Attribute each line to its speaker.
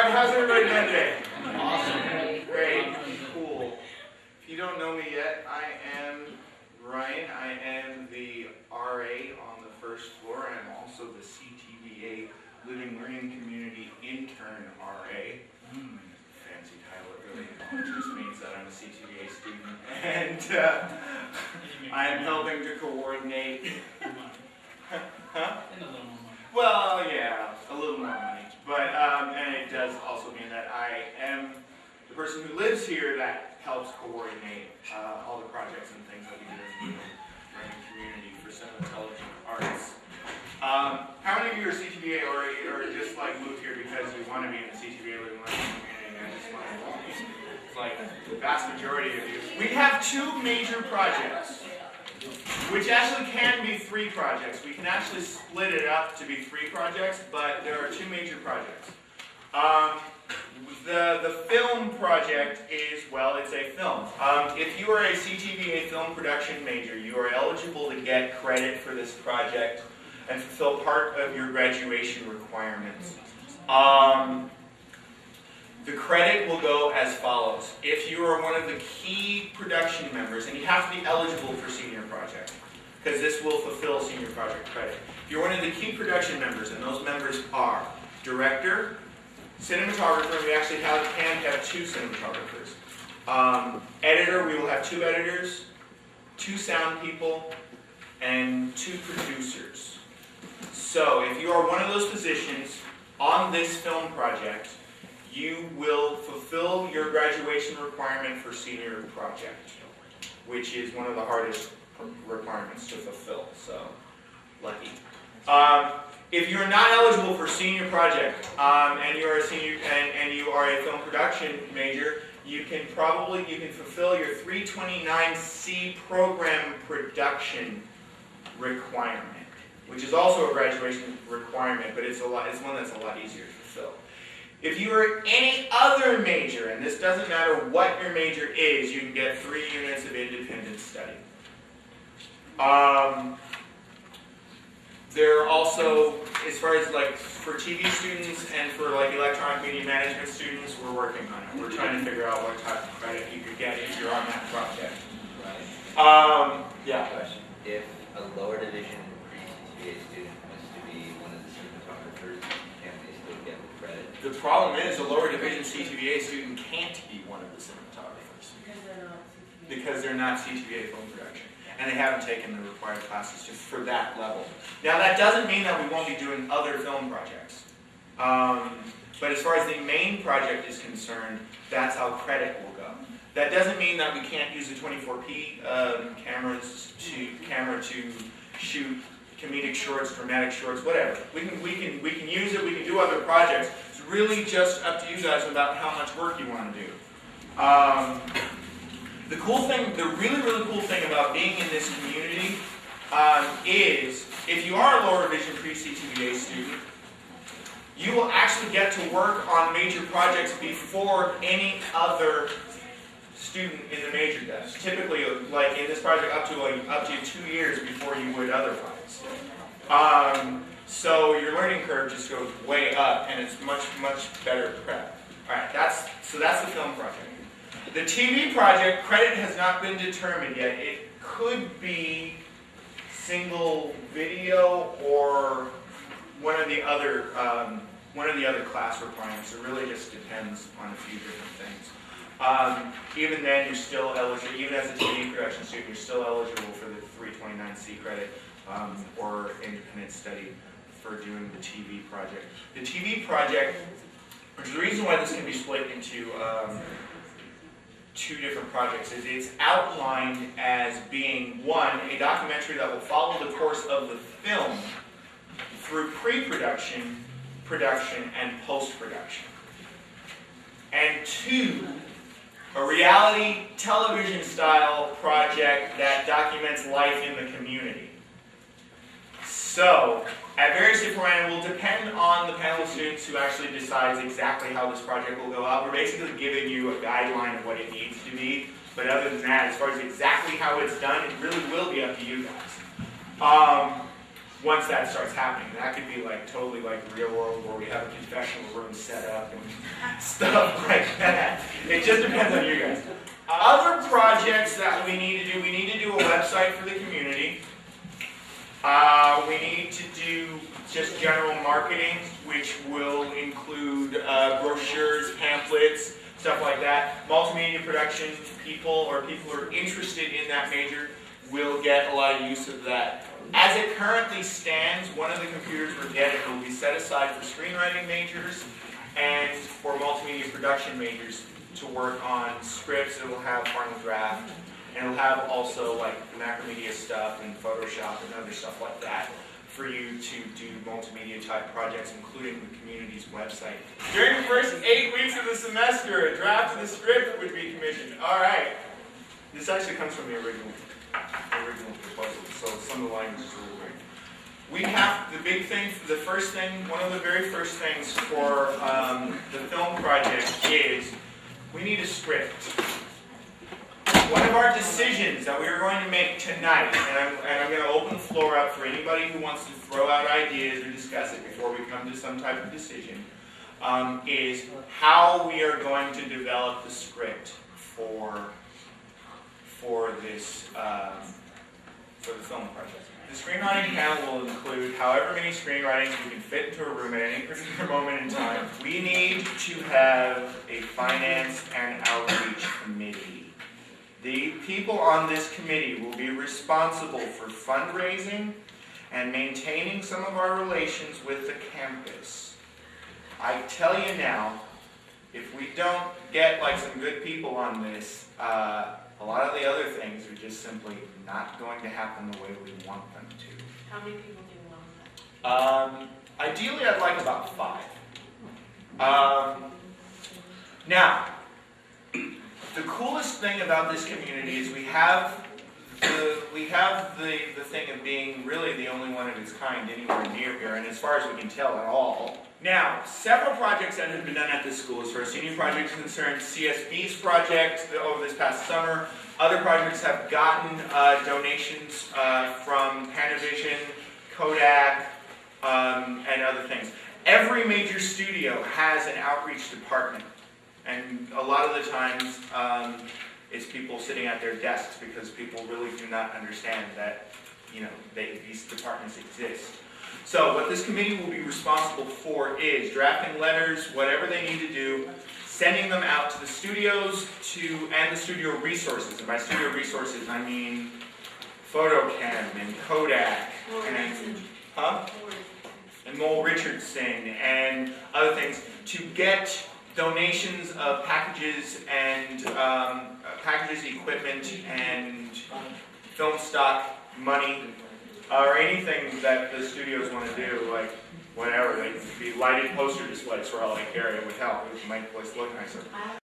Speaker 1: right, how's everybody doing today?
Speaker 2: Awesome.
Speaker 1: Great, cool. If you don't know me yet, I am Ryan. I am the RA on the first floor. I'm also the CTVA Living Learning Community Intern RA. Fancy title, it really just means that I'm a CTVA student. And I am helping to coordinate. Huh?
Speaker 2: And a little more money.
Speaker 1: Well, yeah, a little more money. But, and it does also mean that I am the person who lives here that helps coordinate all the projects and things that we do in the learning community for Intelligent Arts. How many of you are CTVA or just like moved here because you want to be in the CTVA learning community? I just want to, it's like the vast majority of you. We have two major projects, which actually can be 3 projects. We can actually split it up to be 3 projects, but there are 2 major projects. The film project is, well, it's a film. If you are a CTVA film production major, you are eligible to get credit for this project and fulfill part of your graduation requirements. The credit will go as follows. If you are one of the key production members, and you have to be eligible for senior project, because this will fulfill senior project credit. If you're one of the key production members, and those members are director, cinematographer, we actually can have 2 cinematographers. Editor, we will have 2 editors, 2 sound people, and 2 producers. So if you are one of those positions on this film project, you will fulfill your graduation requirement for senior project, which is one of the hardest requirements to fulfill, so lucky. If you're not eligible for senior project and you are a senior and you are a film production major, you can fulfill your 329C program production requirement, which is also a graduation requirement, but it's one that's a lot easier to fulfill. If you are any other major, and this doesn't matter what your major is, you can get 3 units of independent study. There are also, as far as like for TV students and for like electronic media management students, we're working on it. We're trying to figure out what type of credit you could get if you're on that project. Yeah.
Speaker 3: Question. If a lower division pre-CTVA student wants to be one of the cinematographers, can they still get the credit?
Speaker 1: The problem is a lower division CTVA student can't be one of the cinematographers. Because they're not CTVA film production. And they haven't taken the required classes for that level. Now that doesn't mean that we won't be doing other film projects. But as far as the main project is concerned, that's how credit will go. That doesn't mean that we can't use the 24p camera to shoot comedic shorts, dramatic shorts, whatever. We can use it. We can do other projects. It's really just up to you guys about how much work you want to do. The really cool thing about being in this community is if you are a lower division pre-CTVA student, you will actually get to work on major projects before any other student in the major does. Typically, like in this project, up to 2 years before you would otherwise. So your learning curve just goes way up, and it's much better prep. All right, that's the film project. The TV project, credit has not been determined yet. It could be single video or one of the other class requirements. It really just depends on a few different things. Even then, you're still eligible. Even as a TV production student, you're still eligible for the 329C credit or independent study for doing the TV project. The TV project, which is the reason why this can be split into 2 different projects, is it's outlined as being, 1, a documentary that will follow the course of the film through pre-production, production, and post-production. And 2, a reality television style project that documents life in the community. So, at various different it will depend on the panel of students who actually decides exactly how this project will go out. We're basically giving you a guideline of what it needs to be, but other than that, as far as exactly how it's done, it really will be up to you guys. once that starts happening. And that could be like totally like real world where we have a confessional room set up and stuff like that. It just depends on you guys. Other projects that we need to do a website for the community. We need to do just general marketing, which will include brochures, pamphlets, stuff like that. Multimedia production people who are interested in that major will get a lot of use of that. As it currently stands, one of the computers we're getting will be set aside for screenwriting majors and for multimedia production majors to work on scripts. It will have final draft, and it'll have also like macromedia stuff and Photoshop and other stuff like that for you to do multimedia type projects, including the community's website. During the first 8 weeks of the semester, a draft of the script would be commissioned. All right. This actually comes from the original proposal, so some of the language is a little weird. We have the big thing, one of the very first things for the film project is we need a script. One of our decisions that we are going to make tonight, and I'm going to open the floor up for anybody who wants to throw out ideas or discuss it before we come to some type of decision, is how we are going to develop the script for this for the film project. The screenwriting panel will include however many screenwritings we can fit into a room at any particular moment in time. We need to have a finance and outreach committee. The people on this committee will be responsible for fundraising and maintaining some of our relations with the campus. I tell you now, if we don't get like some good people on this, a lot of the other things are just simply not going to happen the way we want them to.
Speaker 2: How many people do you want on that?
Speaker 1: Ideally, I'd like about 5. Now, the coolest thing about this community is we have the thing of being really the only one of its kind anywhere near here, and as far as we can tell at all. Now, several projects that have been done at this school, as far as senior projects are concerned, CSB's project over this past summer. Other projects have gotten donations from Panavision, Kodak, and other things. Every major studio has an outreach department. And a lot of the times, it's people sitting at their desks because people really do not understand that, these departments exist. So what this committee will be responsible for is drafting letters, whatever they need to do, sending them out to the studios and the studio resources. And by studio resources, I mean Photochem and Kodak and Mole Richardson and other things to get donations of packages and equipment and film stock, money, or anything that the studios want to do, like whatever. They could be lighted poster displays for all area would help. It would make the place look nicer.